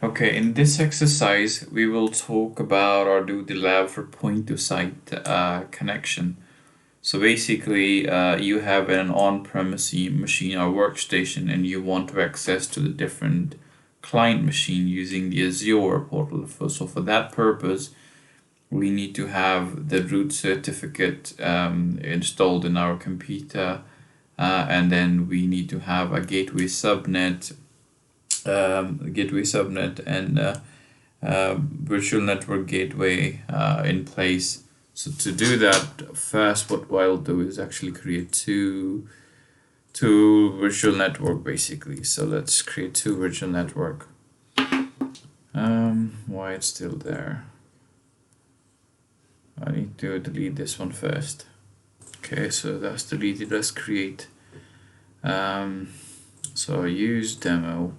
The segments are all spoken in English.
Okay, in this exercise, we will talk about or do the lab for point-to-site connection. So basically, you have an on-premise machine or workstation, and you want to access to the different client machine using the Azure portal. So for that purpose, we need to have the root certificate installed in our computer, and then we need to have a gateway subnet and virtual network gateway in place. So to do that, first what I'll do is actually create two virtual network basically. So let's create two virtual network. Why it's still there? I need to delete this one first. Okay, so that's deleted. Let's create. So use demo.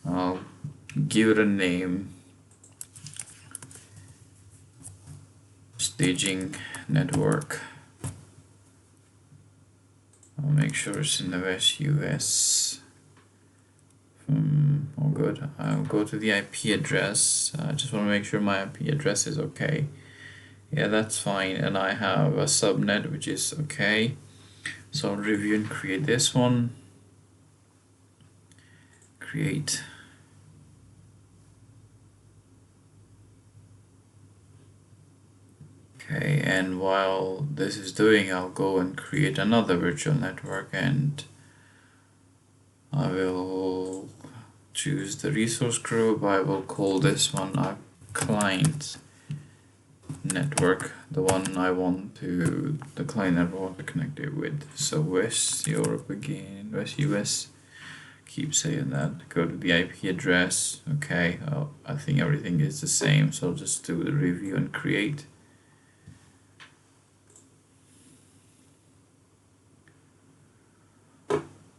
I'll give it a name. Staging network. I'll make sure it's in the West US. All good. I'll go to the IP address. I just want to make sure my IP address is okay. Yeah, that's fine. And I have a subnet which is okay. So I'll review and create this one. Create. Okay, and while this is doing, I'll go and create another virtual network, and I will choose the resource group. I will call this one a client network, the one I want to, the client I want to connect it with. So West Europe again, West US, keep saying that. Go to the IP address. Okay, I think everything is the same, so I'll just do the review and create.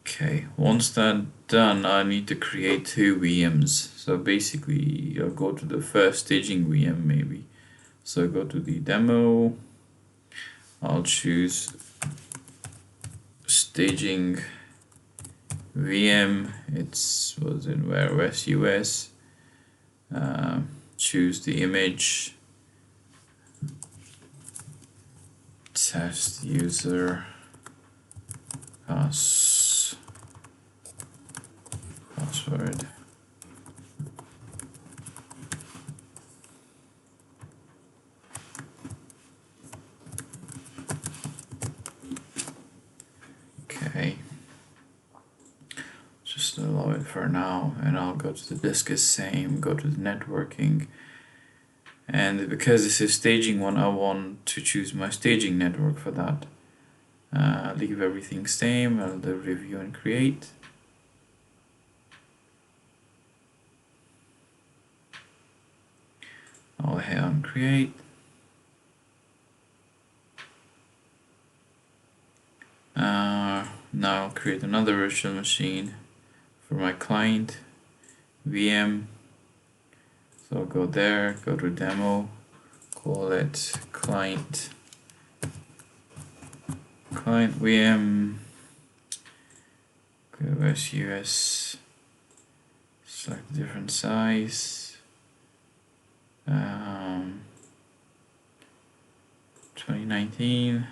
Okay, once that's done, I need to create two VMs. So basically, I'll go to the first staging VM maybe. So go to the demo. I'll choose staging VM. Was in where? West US. Choose the image. Test user password. Okay. Just allow it for now, and I'll go to the disk is same, go to the networking. And because this is staging one, I want to choose my staging network for that. Leave everything same. I'll do review and create. I'll hit on create. Now I'll create another virtual machine for my client VM. So I'll go there, go to demo, call it client VM, go to US, select a different size, 2019.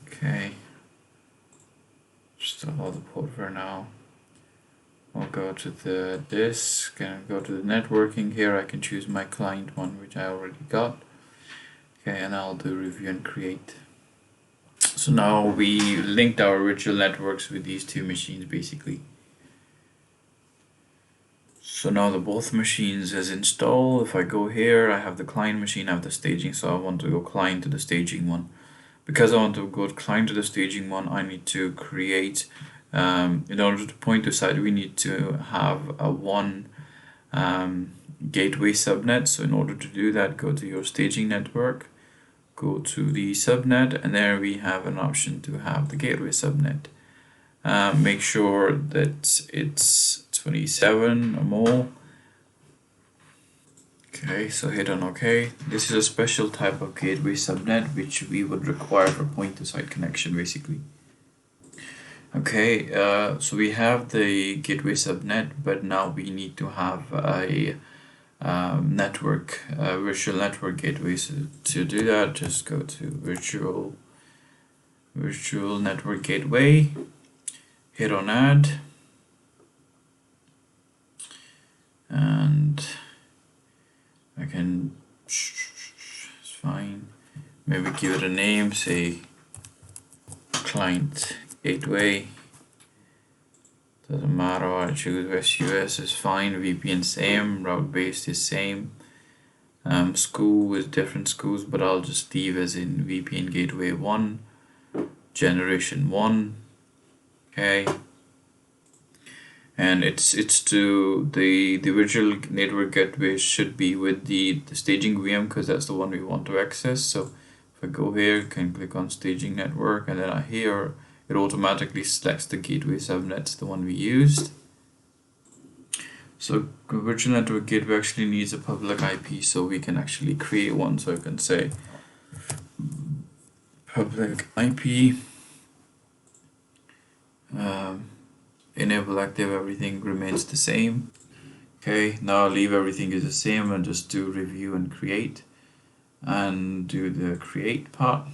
Okay, just allow the port for now. I'll go to the disk and go to the networking. Here I can choose my client one, which I already got. Okay, and I'll do review and create. So now we linked our virtual networks with these two machines basically. So now the both machines is installed. If I go here, I have the client machine, I have the staging, so I want to go client to the staging one. Because I want to go client to the staging one, I need to create, in order to point to site, we need to have a one gateway subnet. So in order to do that, go to your staging network, go to the subnet, and there we have an option to have the gateway subnet. Make sure that it's 27 or more. Okay, so hit on OK. This is a special type of gateway subnet which we would require for point-to-site connection basically. Okay, so we have the gateway subnet, but now we need to have a network, virtual network gateway. So to do that, just go to virtual network gateway, hit on add, and I can, it's fine, maybe give it a name, say client gateway. Doesn't matter what I choose. West US is fine. VPN same. Route based is same. School is different schools, but I'll just leave as in VPN gateway 1, generation 1. Okay. And it's to the virtual network gateway should be with the staging VM because that's the one we want to access. So if I go here, I can click on staging network, and then here it automatically selects the gateway subnets, the one we used. So virtual network gateway actually needs a public IP, so we can actually create one. So I can say public IP, enable active, everything remains the same. Okay, now I'll leave everything is the same and just do review and create, and do the create part.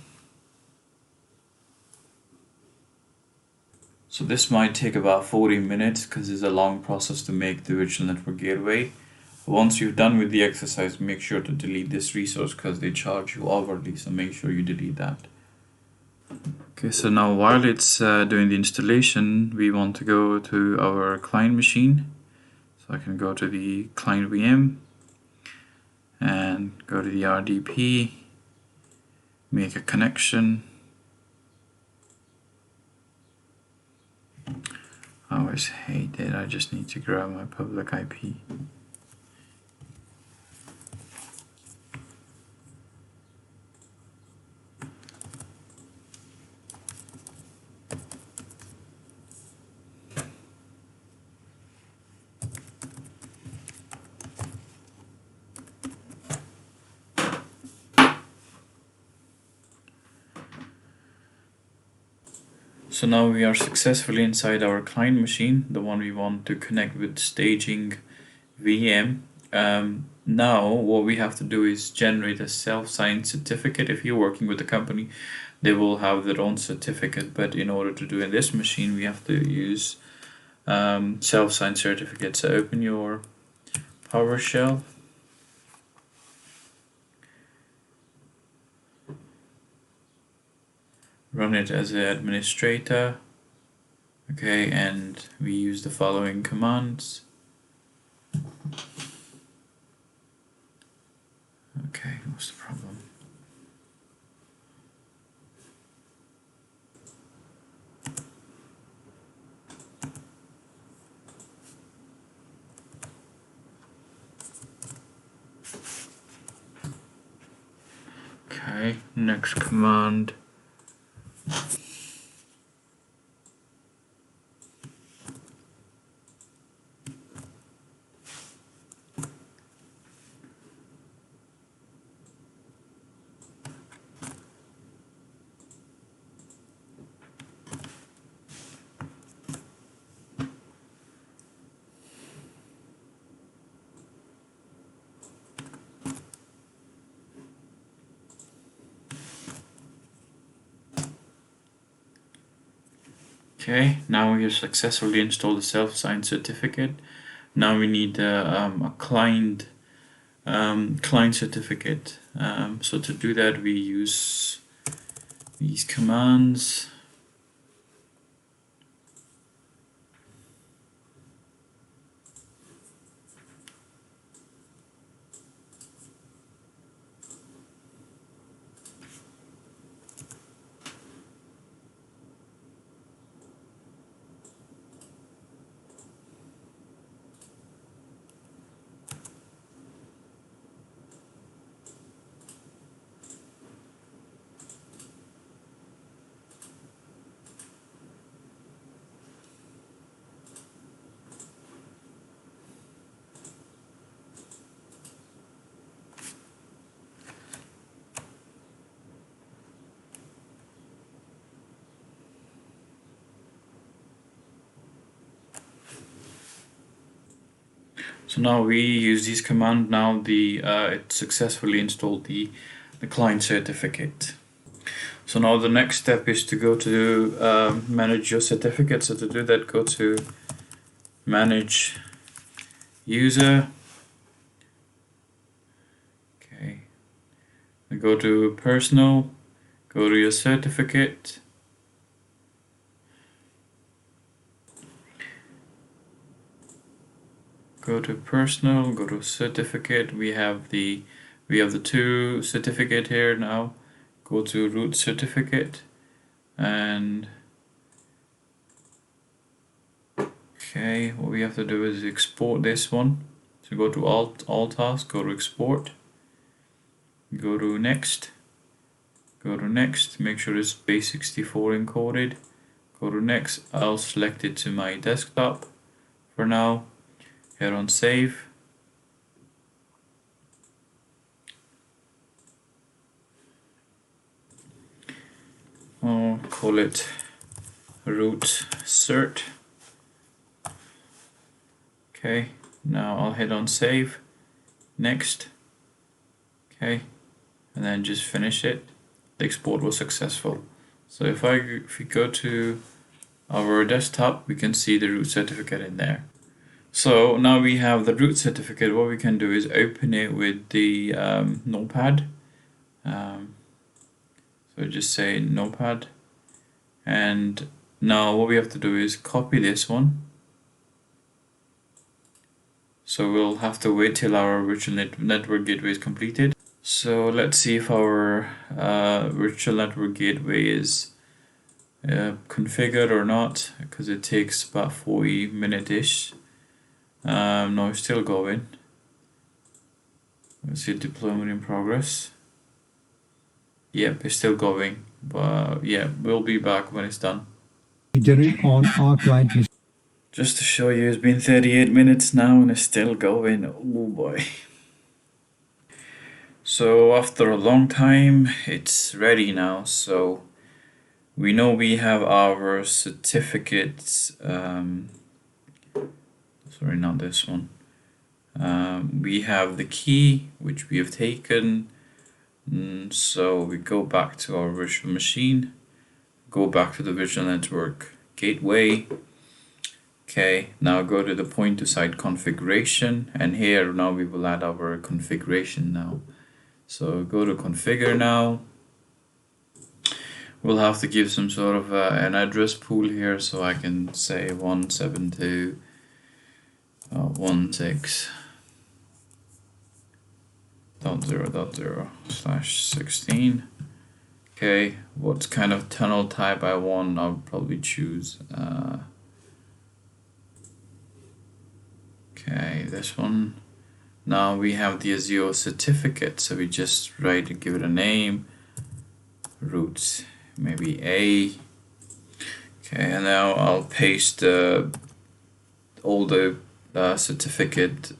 So this might take about 40 minutes because it's a long process to make the virtual network gateway. Once you're done with the exercise, make sure to delete this resource because they charge you hourly, so make sure you delete that. Okay, so now while it's doing the installation, we want to go to our client machine. So I can go to the client VM and go to the RDP, make a connection. I always hate it, I just need to grab my public IP. So now we are successfully inside our client machine, the one we want to connect with staging VM. Now what we have to do is generate a self-signed certificate. If you're working with a company, they will have their own certificate, but in order to do in this machine, we have to use self-signed certificate. So open your PowerShell. Run it as an administrator. Okay, and we use the following commands. Okay, what's the problem? Okay, next command. Okay, now we have successfully installed the self-signed certificate. Now we need a client certificate. So to do that, we use these commands. So now we use this command. Now it successfully installed the client certificate. So now the next step is to go to manage your certificate. So to do that, go to manage user. Okay. Go to personal. Go to your certificate. Go to personal. Go to certificate. We have the two certificate here now. Go to root certificate and okay, what we have to do is export this one. So go to all tasks, go to export, go to next, make sure it's base64 encoded, go to next. I'll select it to my desktop for now, hit on save. I'll call it root cert. Okay, now I'll hit on save, next, okay, and then just finish it. The export was successful. So if we go to our desktop, we can see the root certificate in there. So now we have the root certificate. What we can do is open it with the notepad. So just say notepad, and now what we have to do is copy this one. So we'll have to wait till our virtual network gateway is completed. So let's see if our virtual network gateway is configured or not, because it takes about 40 minutes-ish. No, it's still going. Let's see deployment in progress. Yep, it's still going, but yeah, we'll be back when it's done. On our client. Just to show you, it's been 38 minutes now and it's still going. Oh boy. So after a long time, it's ready now. So we know we have our certificates. Sorry, not this one. We have the key, which we have taken. So we go back to our virtual machine, go back to the virtual network gateway. Okay, now go to the point to site configuration, and here now we will add our configuration now. So go to configure now. We'll have to give some sort of an address pool here, so I can say 172.1.0.0/16. Okay, what kind of tunnel type I want, I'll probably choose okay, this one. Now we have the Azure certificate, so we just give it a name, root, maybe A. Okay, and now I'll paste all the certificate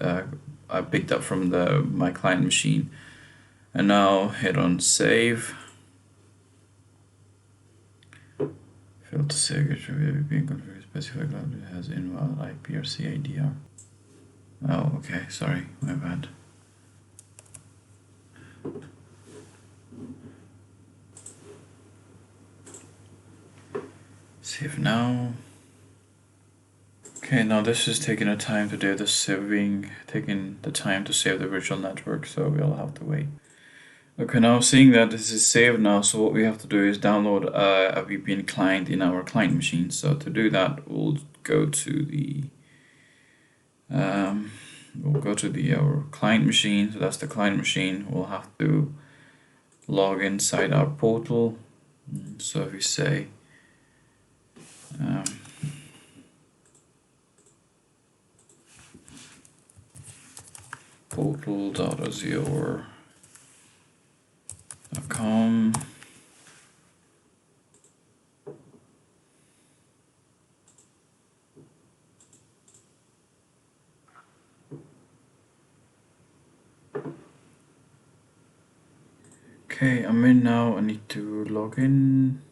I picked up from my client machine, and now hit on save. Filter signature being configured specified it has invalid IP or CIDR. Oh, okay, sorry, my bad. Save now. Okay, now this is taking the time to do the taking the time to save the virtual network, so we'll have to wait. Okay, now seeing that this is saved now, so what we have to do is download a VPN client in our client machine. So to do that, we'll go to the our client machine. So that's the client machine. We'll have to log inside our portal. So if we say portal.azure.com. Okay, I'm in now. I need to log in.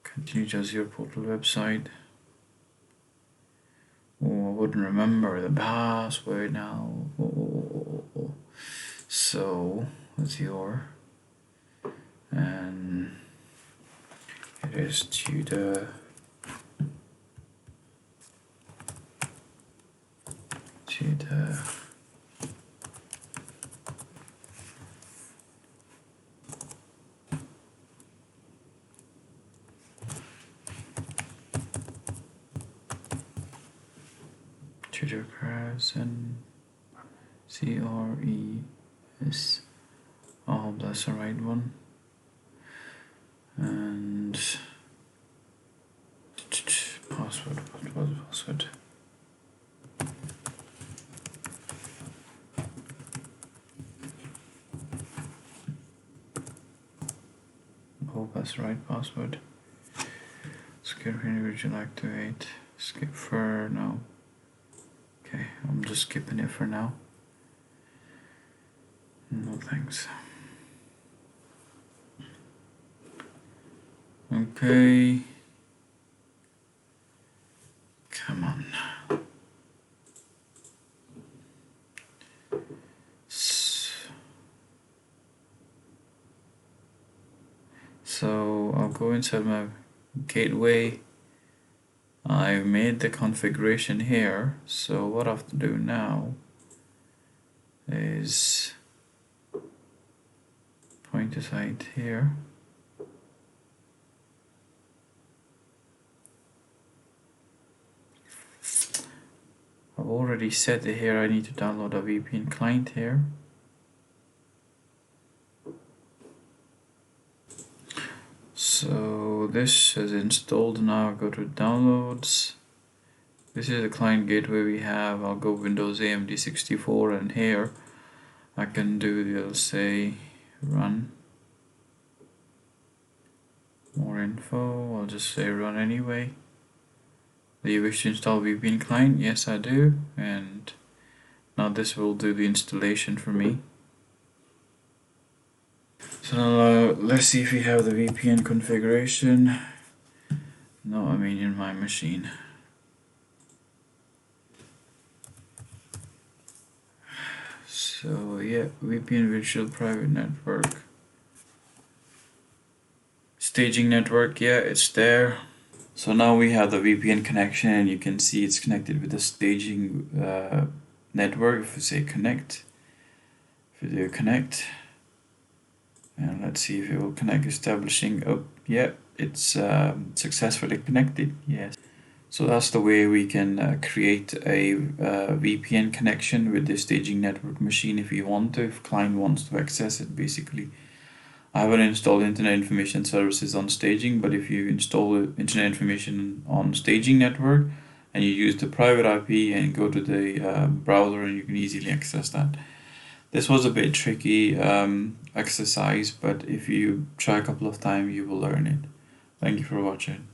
Continue to Azure portal website. Oh, wouldn't remember the password now. So azure, and it is to the Tech-Yaz and CRES. I hope that's the right one. And password, what was the password? I hope that's the right password. Skip individual activate. Skip for now. Okay, I'm just skipping it for now. No thanks. Okay. Come on. So I'll go inside my gateway. I made the configuration here, so what I have to do now is point to site here. I've already set it here. I need to download a VPN client here. So this is installed now. Go to downloads. This is the client gateway we have. I'll go Windows AMD 64, and here I can do, I'll say run more info. I'll just say run anyway. Do you wish to install VPN client? Yes, I do. And now this will do the installation for me. So now let's see if we have the VPN configuration. No, I mean in my machine. So yeah, VPN virtual private network. Staging network, yeah, it's there. So now we have the VPN connection, and you can see it's connected with the staging network. If we say connect, if we do connect, and let's see if it will connect, establishing. Oh, yeah, it's successfully connected. Yes. So that's the way we can create a VPN connection with the staging network machine if you want to, if client wants to access it, basically. I haven't installed Internet Information Services on staging, but if you install Internet Information on staging network and you use the private IP and go to the browser, and you can easily access that. This was a bit tricky exercise, but if you try a couple of times, you will learn it. Thank you for watching.